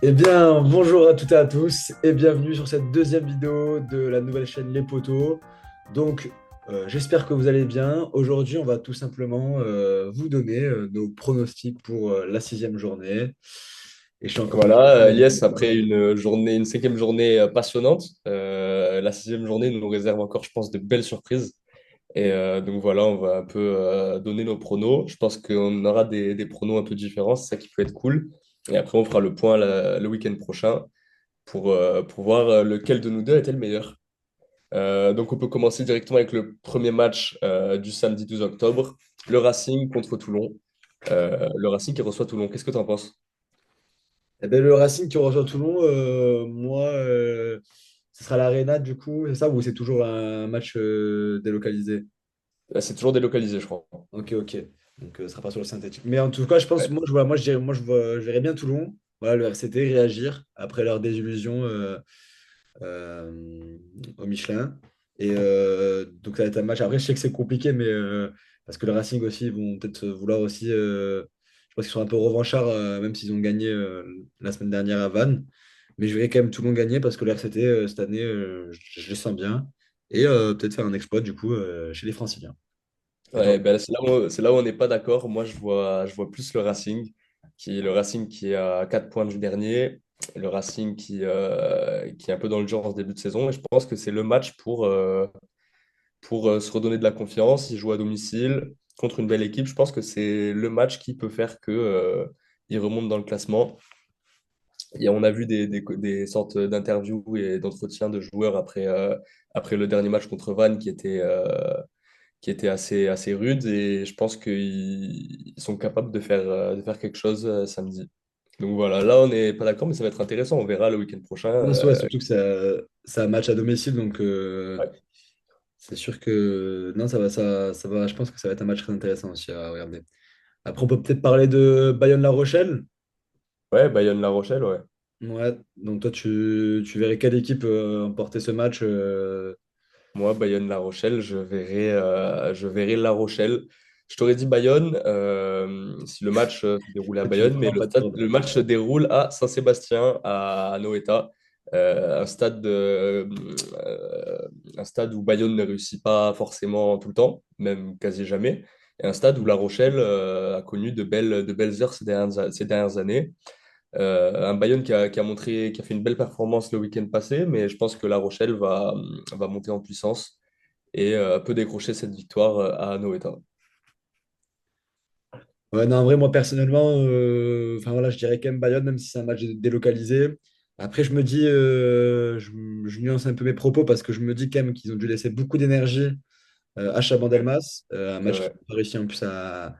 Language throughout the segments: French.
Eh bien, bonjour à toutes et à tous et bienvenue sur cette deuxième vidéo de la nouvelle chaîne Les Poteaux. Donc, j'espère que vous allez bien. Aujourd'hui, on va tout simplement vous donner nos pronostics pour la sixième journée. Et je suis en Voilà, compagnie. yes, après une journée, une cinquième journée passionnante, la sixième journée nous réserve encore, je pense, de belles surprises. Et donc voilà, on va un peu donner nos pronos. Je pense qu'on aura des pronos un peu différents, c'est ça qui peut être cool. Et après, on fera le point le week-end prochain pour voir lequel de nous deux était le meilleur. Donc on peut commencer directement avec le premier match du samedi 12 octobre, le Racing contre Toulon. Le Racing qui reçoit Toulon. Qu'est-ce que tu en penses? Eh bien, le Racing qui reçoit Toulon, moi, ce sera l'Arena du coup, c'est ça ou c'est toujours un match délocalisé? C'est toujours délocalisé, je crois. Ok, ok. Donc, ce sera pas sur le synthétique. Mais en tout cas, je pense, Ouais. je verrais bien Toulon. Voilà, le RCT réagir après leur désillusion au Michelin. Et donc, ça va être un match. Après, je sais que c'est compliqué, mais parce que le Racing aussi, ils vont peut-être vouloir aussi. Je pense qu'ils sont un peu revanchards, même s'ils ont gagné la semaine dernière à Vannes. Mais je verrais quand même Toulon gagner parce que le RCT, cette année, je les sens bien. Et peut-être faire un exploit, du coup, chez les Franciliens. Et toi? Ouais, ben, c'est là où on n'est pas d'accord. Moi, je vois plus le Racing qui est à 4 points du dernier, le Racing qui est un peu dans le genre en ce début de saison. Et je pense que c'est le match pour se redonner de la confiance. Ils jouent à domicile contre une belle équipe. Je pense que c'est le match qui peut faire que, ils remontent dans le classement. Et on a vu des sortes d'interviews et d'entretiens de joueurs après le dernier match contre Vannes qui était assez rude et je pense qu'ils sont capables de faire quelque chose samedi. Donc voilà, là on n'est pas d'accord, mais ça va être intéressant. On verra le week-end prochain. Non, ouais, surtout que c'est un match à domicile, donc Ouais, c'est sûr que non, ça va. Je pense que ça va être un match très intéressant aussi à regarder. Après, on peut peut-être parler de Bayonne-La Rochelle. ouais, Bayonne-La Rochelle, ouais. Ouais, donc toi, tu verrais quelle équipe emporter ce match Moi, Bayonne-La Rochelle, je verrai La Rochelle. Je t'aurais dit Bayonne si le match se déroulait à tu veux Bayonne, mais vraiment le pas dire. stade, le match se déroule à Saint-Sébastien, à Noeta. Un stade où Bayonne ne réussit pas forcément tout le temps, même quasi jamais. Et un stade où La Rochelle a connu de belles heures ces dernières années. Un Bayern qui a fait une belle performance le week-end passé, mais je pense que La Rochelle va monter en puissance et peut décrocher cette victoire à Noeta. Ouais, non, en vrai, moi, personnellement, enfin voilà, je dirais quand même Bayonne, même si c'est un match délocalisé. Après, je me dis, je nuance un peu mes propos parce que je me dis quand même qu'ils ont dû laisser beaucoup d'énergie à Ouais, Chabandelmas, un c'est match qu'ils vrai. n'ont pas réussi en plus à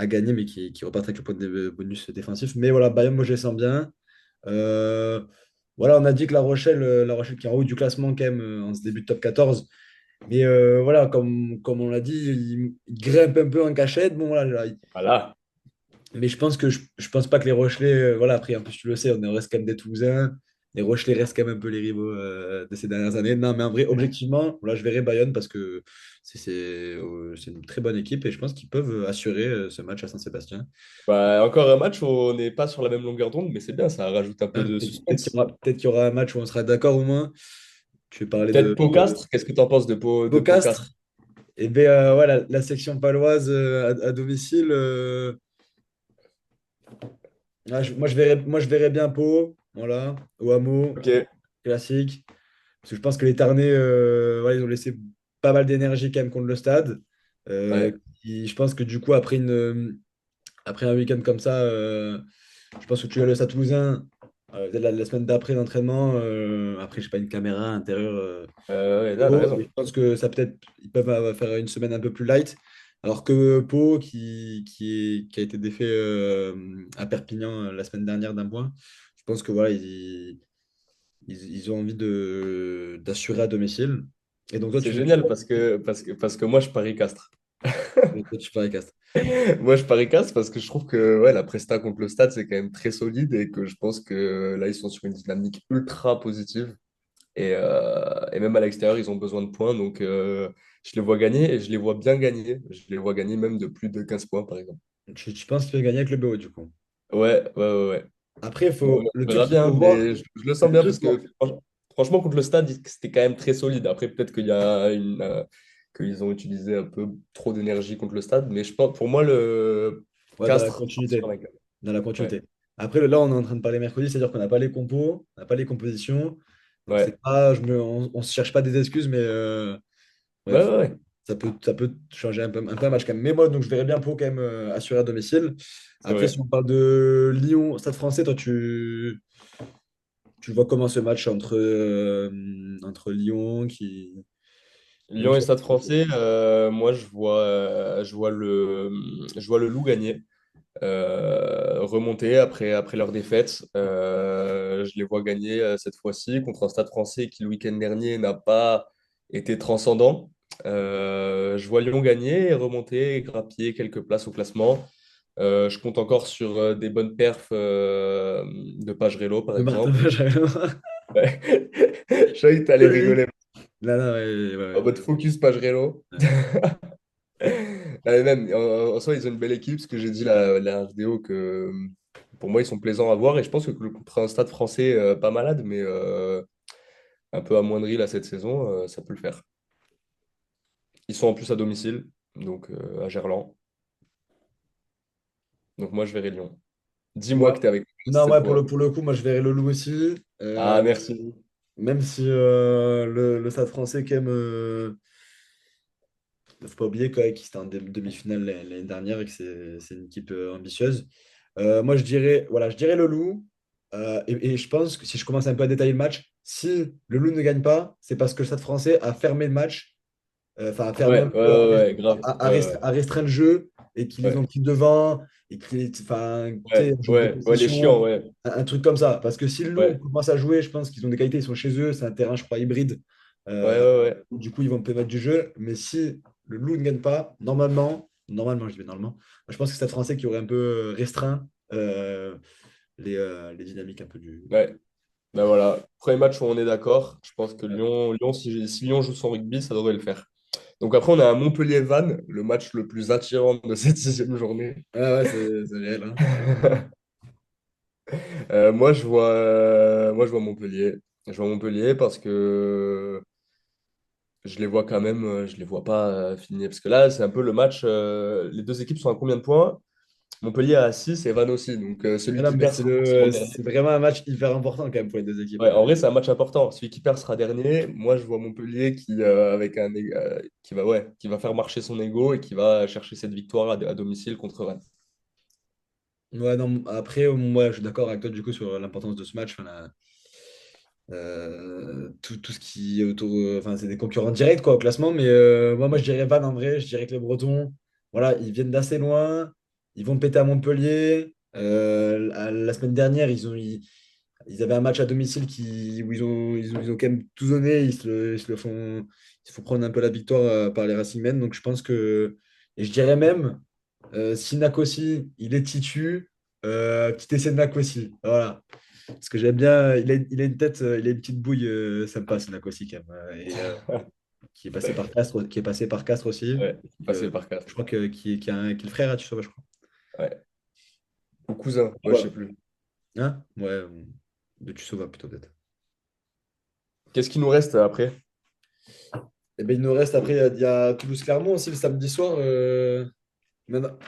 gagner, mais qui repart avec le point de bonus défensif. Mais voilà, Bayern, moi je les sens bien. Euh, voilà, on a dit que La Rochelle qui est en haut du classement quand même en ce début de top 14. Mais voilà, comme on l'a dit, il grimpe un peu en cachette. Bon, voilà, Voilà. mais je pense que je pense pas que les Rochelais, voilà, après, en plus, tu le sais, on reste quand même des Toulousains. Les Rochelais restent quand même un peu les rivaux de ces dernières années. Non, mais en vrai, objectivement, là, je verrai Bayonne parce que c'est une très bonne équipe et je pense qu'ils peuvent assurer ce match à Saint-Sébastien. Bah, encore un match où on n'est pas sur la même longueur d'onde, mais c'est bien, ça rajoute un peu de suspense. Peut-être qu'il y aura un match où on sera d'accord au moins. Tu veux parler Peut-être de Pau-Castres, qu'est-ce que tu en penses de Beaucastre. Pau-Castres? Et bien, voilà, la section paloise à domicile. Moi, je verrais bien Pau, voilà, au hameau, Ok, classique. Parce que je pense que les Tarnais, voilà, ils ont laissé pas mal d'énergie quand même contre le stade. ouais. Je pense que du coup, après un week-end comme ça, je pense que tu as le Stade Toulousain, la semaine d'après l'entraînement. Après, je sais pas, une caméra intérieure. Ouais, là, t'as Pau, et raison. je pense que ça peut-être, ils peuvent faire une semaine un peu plus light. Alors que Pau, qui a été défait à Perpignan la semaine dernière d'un point, je pense que voilà, ils ont envie d'assurer à domicile. Et donc toi, C'est tu veux génial parce que moi, je parie Castres. toi, tu paries Castres. Moi, je parie casse parce que je trouve que ouais, la presta contre le Stade, c'est quand même très solide et que je pense que là, ils sont sur une dynamique ultra positive. Et même à l'extérieur, ils ont besoin de points. Donc, je les vois gagner et je les vois bien gagner. Je les vois gagner même de plus de 15 points, par exemple. Tu penses qu'ils peuvent gagner avec le BO du coup? Ouais, ouais, ouais, ouais. Après, Bon, le on truc verra qu'il bien, faut voir, mais je le sens le bien truc, parce que franchement, contre le Stade, c'était quand même très solide. Après, peut-être qu'ils ont utilisé un peu trop d'énergie contre le Stade, mais je pense, pour moi, le ouais, dans la Castres sortira continuité. vainqueur. Dans la Ouais, continuité. Après, là, on est en train de parler mercredi, c'est-à-dire qu'on n'a pas les compos, on n'a pas les compositions. Donc, c'est ouais, pas, on se cherche pas des excuses, mais ouais, bref, ouais, ouais. ça peut changer un peu un match quand même. Mais moi, donc, je verrais bien Pau quand même assurer à domicile. C'est Après, si vrai. on parle de Lyon, Stade français, toi, tu vois comment ce match entre Lyon Lyon Lyon et qui Stade français, moi, je vois le Loup gagner. Remonter après leur défaite. Je les vois gagner cette fois-ci contre un Stade français qui, le week-end dernier, n'a pas été transcendant. Je vois Lyon gagner et remonter et grappiller quelques places au classement. Je compte encore sur des bonnes perfs de Pagerello, par de Martin exemple. Berger. Ouais. Je savais que tu allais rigoler. Là, là, ouais, ouais, En ouais. mode focus Pagerello. Ouais. Ah, et même, en soi, ils ont une belle équipe, parce que j'ai dit la vidéo que pour moi, ils sont plaisants à voir. Et je pense que contre un stade français pas malade, mais un peu amoindri là, cette saison, ça peut le faire. Ils sont en plus à domicile, donc à Gerland. Donc moi, je verrai Lyon. Ouais. Dis-moi que tu es avec moi Non, cette ouais, fois. pour le coup, moi, je verrai le Loup aussi. Ah, merci. Même si le Stade français, quand même, ne faut pas oublier quoi, qu'il était en demi-finale l'année dernière et que c'est une équipe ambitieuse. Moi, voilà, je dirais le Loup. Et je pense que si je commence un peu à détailler le match, si le Loup ne gagne pas, c'est parce que le Stade français a fermé le match, enfin, a fermé un Ouais, ouais, peu, ouais, ouais, grave. Ouais, a restreint le jeu et qu'ils les ouais, ont pris devant et qu'ils, enfin, tu sais, ouais, un jeu de ouais, ouais, les chiants, possession, ouais. un truc comme ça. Parce que si le Loup Ouais, commence à jouer, je pense qu'ils ont des qualités, ils sont chez eux, c'est un terrain, je crois, hybride. ouais, Euh, ouais, ouais. du coup, ils vont peut-être mettre du jeu. Mais si le Loup ne gagne pas, normalement, je dis normalement, je pense que c'est le Français qui aurait un peu restreint les dynamiques un peu du. Ouais. Ben voilà, premier match où on est d'accord. Je pense que Lyon si Lyon joue son rugby, ça devrait le faire. Donc après, on a un Montpellier-Vannes, le match le plus attirant de cette sixième journée. Ouais, ouais, c'est réel, hein. Moi, je vois Montpellier. Je vois Montpellier parce que je les vois quand même, je les vois pas finir. Parce que là, c'est un peu le match. Les deux équipes sont à combien de points? Montpellier a 6 et Vannes aussi. Donc celui Ah non, qui mais perd sera forcément dernier. c'est vraiment un match hyper important quand même pour les deux équipes, Ouais, hein. en vrai, c'est un match important. Celui qui perd sera dernier. Moi, je vois Montpellier qui va faire marcher son ego et qui va chercher cette victoire à domicile contre Rennes. Ouais, non, après, moi, je suis d'accord avec toi du coup sur l'importance de ce match. Enfin, tout ce qui est autour. Enfin, c'est des concurrents directs quoi, au classement. Mais moi, je dirais Vannes en vrai. Je dirais que les Bretons, voilà, ils viennent d'assez loin. Ils vont péter à Montpellier. La semaine dernière, ils avaient un match à domicile où ils ont quand même tout donné. Ils se font prendre un peu la victoire par les Racingmen. Donc, je pense que. Et je dirais même. Si Nakosi, il est titu, petit essai de Nakosi. Voilà. Parce que j'aime bien, il a une tête, il a une petite bouille sympa, ce Nakosi, quand même. Qui est passé par Castres, qui est passé par Castres aussi. Ouais, Euh, passé par quatre. je crois qui est le frère à Tussauba, je crois. Ouais. Ou cousin, Ah ouais, je ouais. sais plus. Hein? Ouais, de Tussauba plutôt peut-être. Qu'est-ce qui nous reste après? Et ben, il nous reste après, il y a Toulouse-Clermont aussi le samedi soir. Maintenant.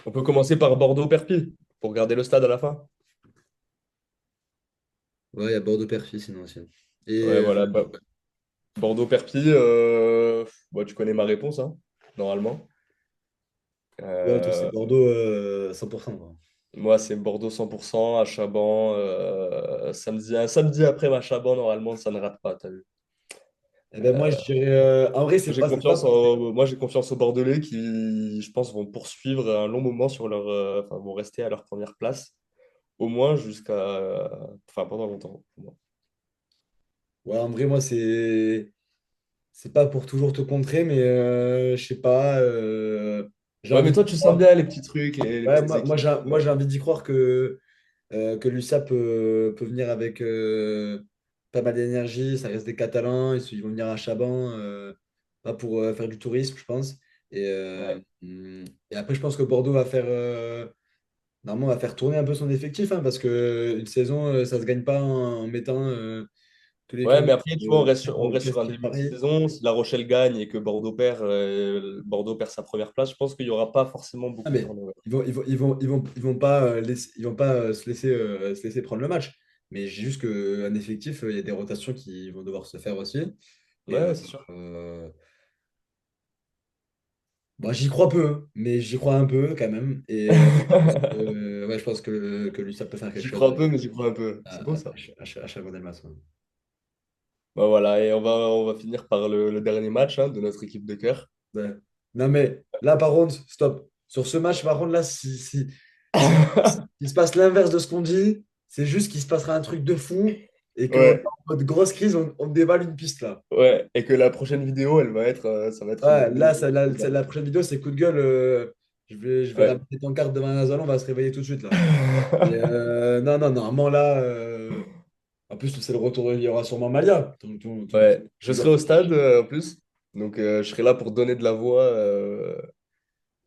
On peut commencer par Bordeaux-Perpignan pour garder le stade à la fin. Ouais, il y a Bordeaux-Perfy sinon aussi. Et Ouais, voilà. Bordeaux-Perpignan, bon, tu connais ma réponse, hein, normalement. ouais, toi, c'est Euh, Bordeaux 100%, quoi. Moi, c'est Bordeaux 100% à Chaban. Un samedi après ma Chaban, normalement, ça ne rate pas, t'as vu. Eh ben, moi, je dirais. En vrai, c'est pas. Moi, j'ai confiance aux Bordelais qui, je pense, vont poursuivre un long moment enfin, vont rester à leur première place, au moins enfin, pendant longtemps, pour moi. Ouais, en vrai, moi, c'est pas pour toujours te contrer, mais je sais pas. J'ai Ouais, mais envie toi, d'y tu sens croire. bien les petits trucs, les Ouais, petites équipes. moi, j'ai envie d'y croire que l'USAP peut venir avec pas mal d'énergie. Ça reste des Catalans. Ils vont venir à Chaban, pas pour faire du tourisme, je pense. Et, Ouais. et après, je pense que Bordeaux va faire. normalement, on va faire tourner un peu son effectif, hein, parce que une saison, ça se gagne pas en mettant tous les Ouais, clubs mais après, tu vois, on reste sur un presque début de pareils. saison. Si La Rochelle gagne et que Bordeaux perd sa première place, je pense qu'il n'y aura pas forcément Ah, beaucoup de mais turnover. ils vont pas, ils vont pas se laisser prendre le match. Mais j'ai juste qu'un effectif, il y a des rotations qui vont devoir se faire aussi. Et Ouais, c'est sûr. bon, j'y crois peu, hein, mais j'y crois un peu quand même. Et ouais, je pense que lui, ça peut faire quelque J'y chose crois un peu, mais j'y crois un peu. C'est beau à, ça. à Chabanel Delmas. Ouais. Bah voilà, et on va finir par le dernier match hein, de notre équipe de cœur. Ouais. Non, mais là, par contre, stop. Sur ce match, par contre, là, si- s'il se passe l'inverse de ce qu'on dit, c'est juste qu'il se passera un truc de fou et qu'en Ouais, mode grosse crise, on dévale une piste là. ouais, et que la prochaine vidéo, ça va être une Ouais, vidéo. là, la prochaine vidéo, c'est coup de gueule. Je vais Ouais. ramener des pancartes devant la zone, on va se réveiller tout de suite là. Et, non, non, normalement, là, en plus, c'est le retour, il y aura sûrement Malia. Ouais, je serai au stade en plus, donc je serai là pour donner de la voix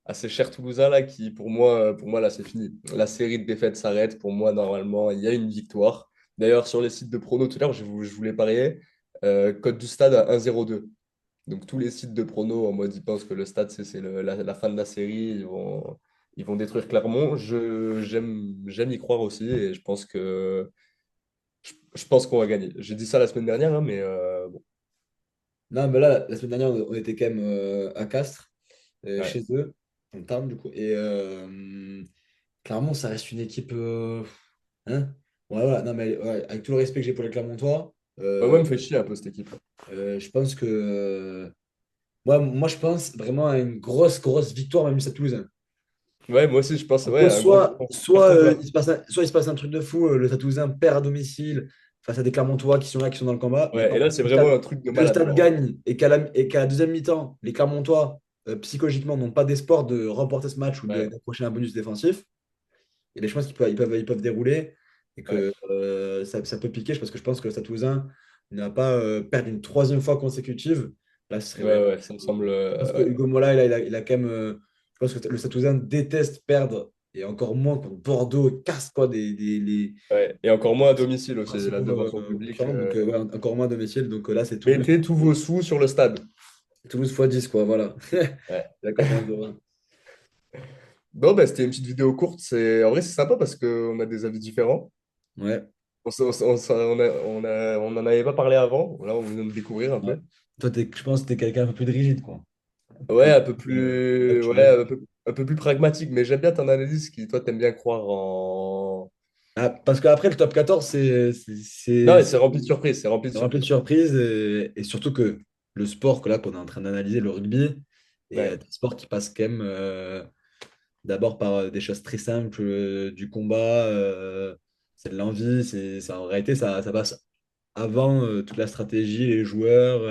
à ces chers Toulousains là qui, pour moi là, c'est fini. La série de défaites s'arrête. Pour moi, normalement, il y a une victoire. D'ailleurs, sur les sites de prono tout à l'heure, je voulais parier code du stade à 1,02. Donc tous les sites de prono en mode ils pensent que le stade c'est la fin de la série, ils vont détruire Clermont. J'aime y croire aussi et je pense qu'on va gagner. J'ai dit ça la semaine dernière, hein, mais bon, Non, mais là, la semaine dernière, on était quand même à Castres, ouais. chez eux, en Tarn, du coup. Et clairement, ça reste une équipe. Hein? Ouais, voilà. Non, mais ouais, avec tout le respect que j'ai pour les Clermontois, Bah, moi, me fait chier un peu cette équipe. je pense que. Moi, je pense vraiment à une grosse, grosse victoire, même si c'est Toulouse. Ouais, moi aussi je pense En ouais gros, un gros carton plein. il se passe un truc de fou. Le Stade Toulousain perd à domicile face à des Clermontois qui sont là, qui sont dans le combat. Mais Ouais, par et là contre, c'est vraiment un truc de que le malade Stade genre. gagne et qu'à la deuxième mi-temps, les Clermontois, psychologiquement, n'ont pas d'espoir de remporter ce match ou Ouais, d'accrocher un bonus défensif. Et bien, je pense qu'ils peuvent dérouler et ouais. que ça peut piquer parce que je pense que le Stade Toulousain n'a pas perdu une troisième fois consécutive. Là, ce serait Ouais, vraiment. ouais, ça me semble Je pense que ouais. Hugo Mola, il a quand même. Je pense que le Stade Toulousain déteste perdre et encore moins contre Bordeaux casse quoi, les Ouais. Et encore moins à domicile aussi, là principaux devant son public. concurrents. Donc, ouais, encore moins à domicile. Donc là, c'est Toulouse. Mettez tous vos sous sur le stade. Toulouse x 10, quoi. Voilà. Ouais. La cote à 1,01. Bon, bah, c'était une petite vidéo courte. En vrai, c'est sympa parce qu'on a des avis différents. Ouais. On en avait pas parlé avant. Là, on vient de découvrir un Ouais. peu. Toi, je pense que t'es quelqu'un un peu plus de rigide, quoi. Un peu Ouais, plus ouais, factuel. un peu plus pragmatique. Mais j'aime bien ton analyse qui, toi, t'aimes bien croire en. Ah, parce qu'après, le top 14, Non, et c'est c'est rempli de surprises. C'est rempli de rempli de surprises. surprises. Et surtout que le sport que là, qu'on est en train d'analyser, le rugby, est Ouais, un sport qui passe quand même d'abord par des choses très simples, du combat, c'est de l'envie. En réalité, ça passe avant toute la stratégie, les joueurs.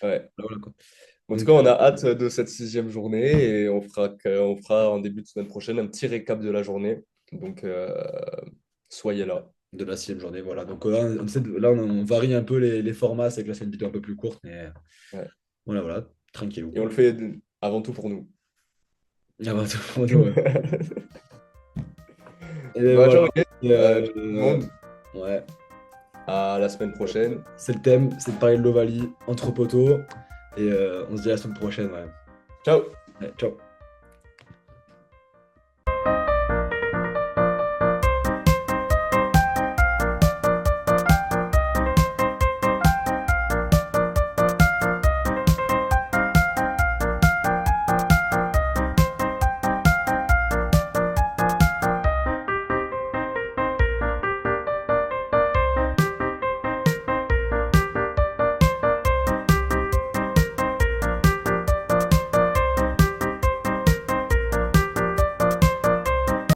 ouais. Voilà, quoi. En tout Donc, cas, on a hâte de cette sixième journée et on fera en début de semaine prochaine un petit récap de la journée. Donc, soyez là. de la sixième journée, voilà. Donc là, on varie un peu les formats, c'est que là, c'est une vidéo un peu plus courte, mais Ouais. voilà, voilà, tranquillou, Et on quoi. le fait avant tout pour nous. Ah bah, tout le monde, ouais. Et ben Bah, voilà. ciao, ok. Et, Ciao tout le monde. ouais, À la semaine prochaine. c'est le thème, c'est de parler de l'Ovalie entre poteaux. Et on se dit à la semaine prochaine, ouais. Ciao. Ouais, ciao.